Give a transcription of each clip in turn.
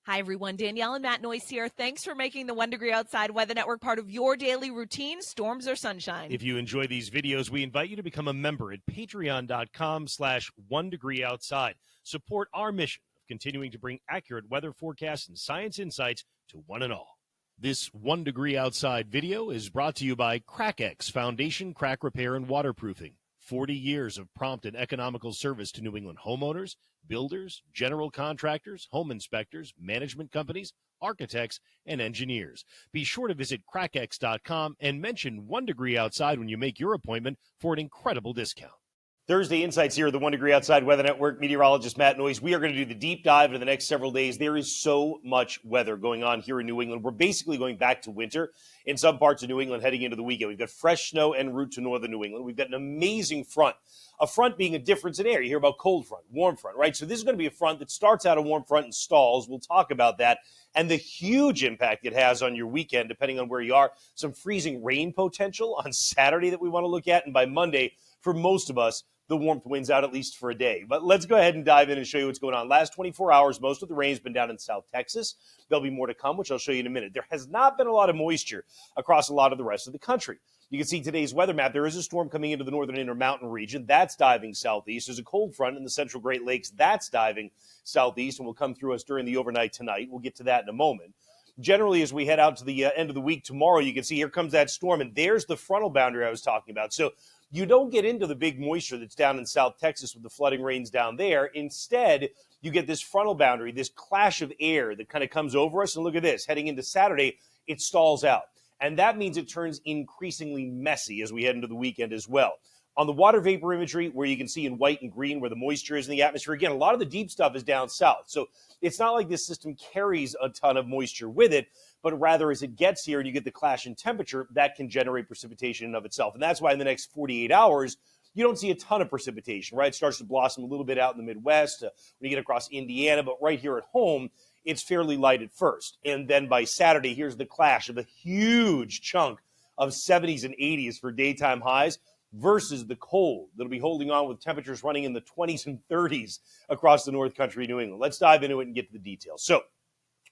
Hi, everyone. Danielle and Matt Noyes here. Thanks for making the 1 Degree Outside Weather Network part of your daily routine, storms or sunshine. If you enjoy these videos, we invite you to become a member at patreon.com/1 Degree Outside. Support our mission of continuing to bring accurate weather forecasts and science insights to one and all. This 1 Degree Outside video is brought to you by CrackX Foundation Crack Repair and Waterproofing. 40 years of prompt and economical service to New England homeowners, builders, general contractors, home inspectors, management companies, architects, and engineers. Be sure to visit crackx.com and mention 1 Degree Outside when you make your appointment for an incredible discount. Thursday Insights here at the 1 Degree Outside Weather Network. Meteorologist Matt Noyes. We are going to do the deep dive into the next several days. There is so much weather going on here in New England. We're basically going back to winter in some parts of New England heading into the weekend. We've got fresh snow en route to northern New England. We've got an amazing front. A front being a difference in air. You hear about cold front, warm front, right? So this is going to be a front that starts out a warm front and stalls. We'll talk about that and the huge impact it has on your weekend, depending on where you are. Some freezing rain potential on Saturday that we want to look at. And by Monday, for most of us, the warmth wins out at least for a day. But let's go ahead and dive in and show you what's going on. Last 24 hours, most of the rain's been down in South Texas. There'll be more to come, which I'll show you in a minute. There has not been a lot of moisture across a lot of the rest of the country. You can see today's weather map. There is a storm coming into the northern Intermountain region. That's diving southeast. There's a cold front in the central Great Lakes. That's diving southeast and will come through us during the overnight tonight. We'll get to that in a moment. Generally, as we head out to the end of the week tomorrow, you can see here comes that storm, and there's the frontal boundary I was talking about. So you don't get into the big moisture that's down in South Texas with the flooding rains down there. Instead, you get this frontal boundary, this clash of air that kind of comes over us. And look at this. Heading into Saturday, it stalls out. And that means it turns increasingly messy as we head into the weekend as well. On the water vapor imagery, where you can see in white and green where the moisture is in the atmosphere, again, a lot of the deep stuff is down south. So it's not like this system carries a ton of moisture with it, but rather as it gets here and you get the clash in temperature, that can generate precipitation in and of itself. And that's why in the next 48 hours, you don't see a ton of precipitation, right? It starts to blossom a little bit out in the Midwest when you get across Indiana, but right here at home, it's fairly light at first. And then by Saturday, here's the clash of a huge chunk of 70s and 80s for daytime highs versus the cold that'll be holding on with temperatures running in the 20s and 30s across the North Country, New England. Let's dive into it and get to the details. So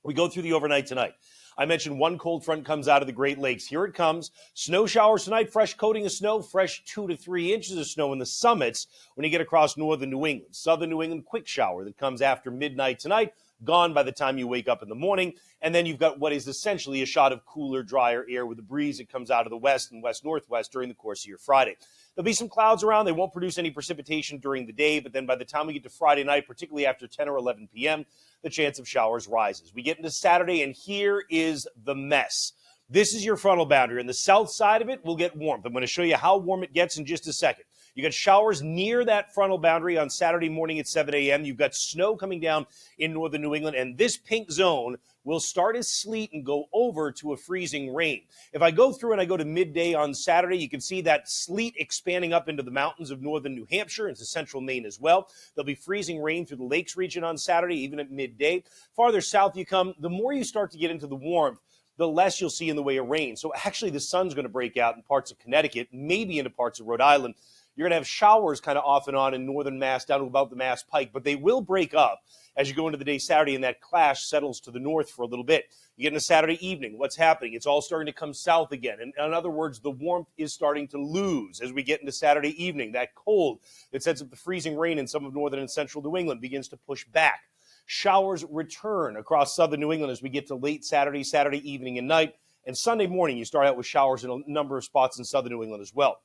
we go through the overnight tonight. I mentioned one cold front comes out of the Great Lakes. Here it comes. Snow showers tonight, fresh coating of snow, fresh 2 to 3 inches of snow in the summits when you get across northern New England. Southern New England, quick shower that comes after midnight tonight, gone by the time you wake up in the morning. And then you've got what is essentially a shot of cooler, drier air with a breeze that comes out of the west and west-northwest during the course of your Friday. There'll be some clouds around. They won't produce any precipitation during the day, but then by the time we get to Friday night, particularly after 10 or 11 p.m., the chance of showers rises. We get into Saturday, and here is the mess. This is your frontal boundary, and the south side of it will get warmth. I'm going to show you how warm it gets in just a second. You got showers near that frontal boundary on Saturday morning at 7 a.m. You've got snow coming down in northern New England, and this pink zone will start as sleet and go over to a freezing rain. If I go through and I go to midday on Saturday, you can see that sleet expanding up into the mountains of northern New Hampshire, into central Maine as well. There'll be freezing rain through the lakes region on Saturday, even at midday. Farther south you come, the more you start to get into the warmth, the less you'll see in the way of rain. So actually the sun's going to break out in parts of Connecticut, maybe into parts of Rhode Island. You're going to have showers kind of off and on in northern Mass down to about the Mass Pike, but they will break up as you go into the day Saturday, and that clash settles to the north for a little bit. You get into Saturday evening, what's happening? It's all starting to come south again. And in other words, the warmth is starting to lose as we get into Saturday evening. That cold that sets up the freezing rain in some of northern and central New England begins to push back. Showers return across southern New England as we get to late Saturday, Saturday evening and night. And Sunday morning, you start out with showers in a number of spots in southern New England as well.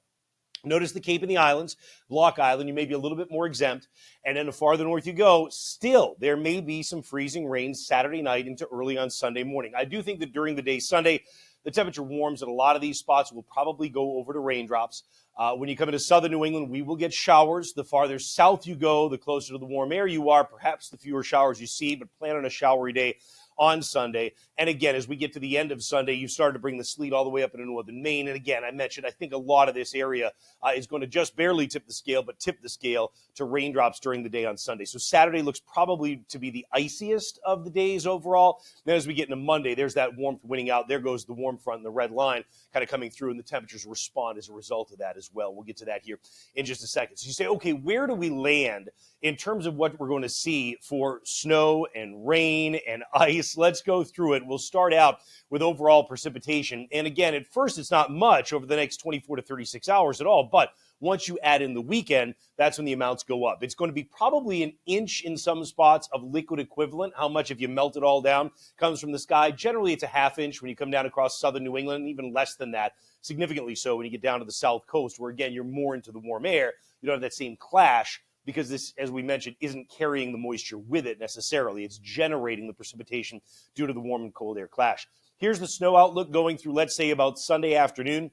Notice the Cape and the Islands, Block Island, you may be a little bit more exempt. And then the farther north you go, still, there may be some freezing rain Saturday night into early on Sunday morning. I do think that during the day Sunday, the temperature warms at a lot of these spots. Will probably go over to raindrops. When you come into southern New England, we will get showers. The farther south you go, the closer to the warm air you are, perhaps the fewer showers you see, but plan on a showery day on Sunday. And again, as we get to the end of Sunday, you started to bring the sleet all the way up into northern Maine. And again, I mentioned, I think a lot of this area is going to just barely tip the scale, but tip the scale to raindrops during the day on Sunday. So Saturday looks probably to be the iciest of the days overall. Then as we get into Monday, there's that warmth winning out. There goes the warm front and the red line kind of coming through, and the temperatures respond as a result of that as well. We'll get to that here in just a second. So you say, okay, where do we land in terms of what we're going to see for snow and rain and ice? Let's go through it. We'll start out with overall precipitation. And again, at first, it's not much over the next 24 to 36 hours at all, but once you add in the weekend, that's when the amounts go up. It's going to be probably an inch in some spots of liquid equivalent. How much, if you melt it all down, comes from the sky? Generally, it's a half inch when you come down across southern New England, even less than that, significantly so when you get down to the south coast, where, again, you're more into the warm air. You don't have that same clash because this, as we mentioned, isn't carrying the moisture with it necessarily. It's generating the precipitation due to the warm and cold air clash. Here's the snow outlook going through, let's say, about Sunday afternoon.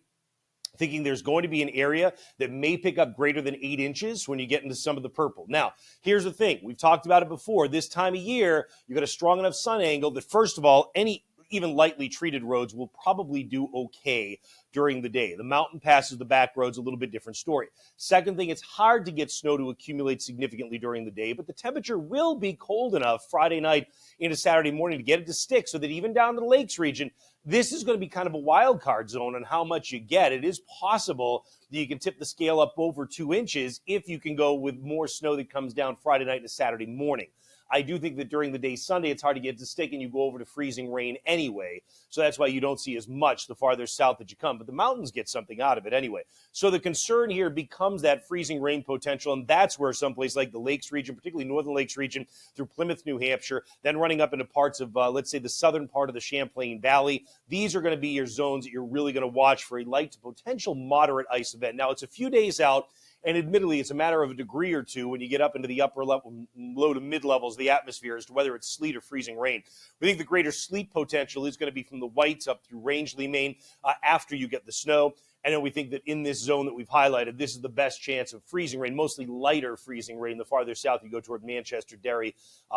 Thinking there's going to be an area that may pick up greater than 8 inches when you get into some of the purple. Now, here's the thing. We've talked about it before. This time of year, you've got a strong enough sun angle that, first of all, any even lightly treated roads will probably do okay during the day. The mountain passes, the back roads, a little bit different story. Second thing, it's hard to get snow to accumulate significantly during the day, but the temperature will be cold enough Friday night into Saturday morning to get it to stick so that even down to the lakes region, this is going to be kind of a wild card zone on how much you get. It is possible that you can tip the scale up over 2 inches if you can go with more snow that comes down Friday night to Saturday morning. I do think that during the day Sunday, it's hard to get to stick and you go over to freezing rain anyway. So that's why you don't see as much the farther south that you come. But the mountains get something out of it anyway. So the concern here becomes that freezing rain potential. And that's where someplace like the Lakes region, particularly Northern Lakes region through Plymouth, New Hampshire, then running up into parts of, let's say, the southern part of the Champlain Valley. These are going to be your zones that you're really going to watch for a light to potential moderate ice event. Now, it's a few days out. And admittedly, it's a matter of a degree or two when you get up into the upper level, low to mid levels of the atmosphere as to whether it's sleet or freezing rain. We think the greater sleet potential is going to be from the Whites up through Rangeley, Maine, after you get the snow. And then we think that in this zone that we've highlighted, this is the best chance of freezing rain, mostly lighter freezing rain. The farther south you go toward Manchester, Derry,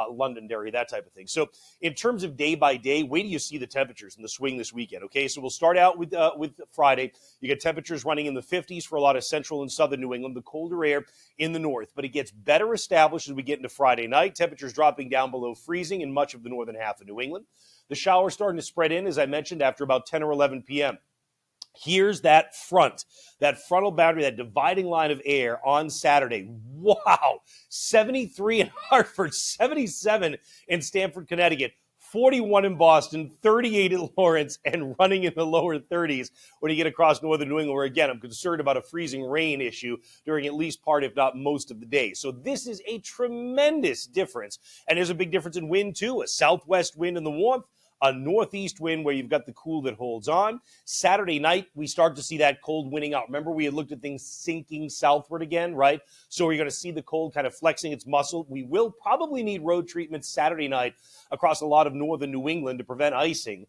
Londonderry, that type of thing. So in terms of day by day, wait till you see the temperatures in the swing this weekend, okay? So we'll start out with Friday. You get temperatures running in the 50s for a lot of central and southern New England, the colder air in the north. But it gets better established as we get into Friday night. Temperatures dropping down below freezing in much of the northern half of New England. The showers starting to spread in, as I mentioned, after about 10 or 11 p.m. Here's that frontal boundary, that dividing line of air on Saturday. Wow, 73 in Hartford, 77 in Stamford, Connecticut, 41 in Boston, 38 in Lawrence, and running in the lower 30s when you get across northern New England, where, again, I'm concerned about a freezing rain issue during at least part, if not most of the day. So this is a tremendous difference. And there's a big difference in wind, too. A southwest wind in the warmth, a northeast wind where you've got the cool that holds on. Saturday night, we start to see that cold winning out. Remember, we had looked at things sinking southward again, right? So we're going to see the cold kind of flexing its muscle. We will probably need road treatment Saturday night across a lot of northern New England to prevent icing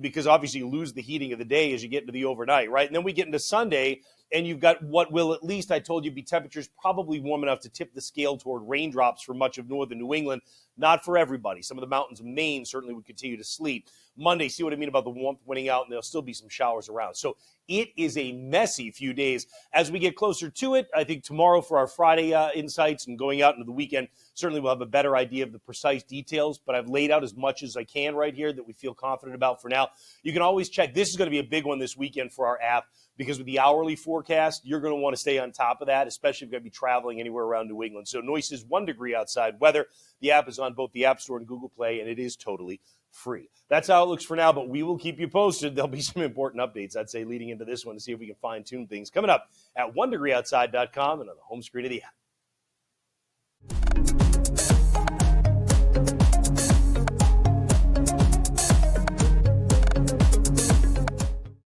because obviously you lose the heating of the day as you get into the overnight, right? And then we get into Sunday, and you've got what will, at least I told you, be temperatures probably warm enough to tip the scale toward raindrops for much of northern New England. Not for everybody. Some of the mountains of Maine certainly would continue to sleet. Monday, see what I mean about the warmth winning out, and there'll still be some showers around. So it is a messy few days. As we get closer to it, I think tomorrow for our Friday insights and going out into the weekend, certainly we'll have a better idea of the precise details, but I've laid out as much as I can right here that we feel confident about for now. You can always check. This is going to be a big one this weekend for our app, because with the hourly forecast, you're going to want to stay on top of that, especially if you're going to be traveling anywhere around New England. So Noyes' 1 degree outside weather. The app is on both the App Store and Google Play, and it is totally free. That's how it looks for now, but we will keep you posted. There'll be some important updates, I'd say, leading into this one to see if we can fine-tune things coming up at 1degreeoutside.com and on the home screen of the app.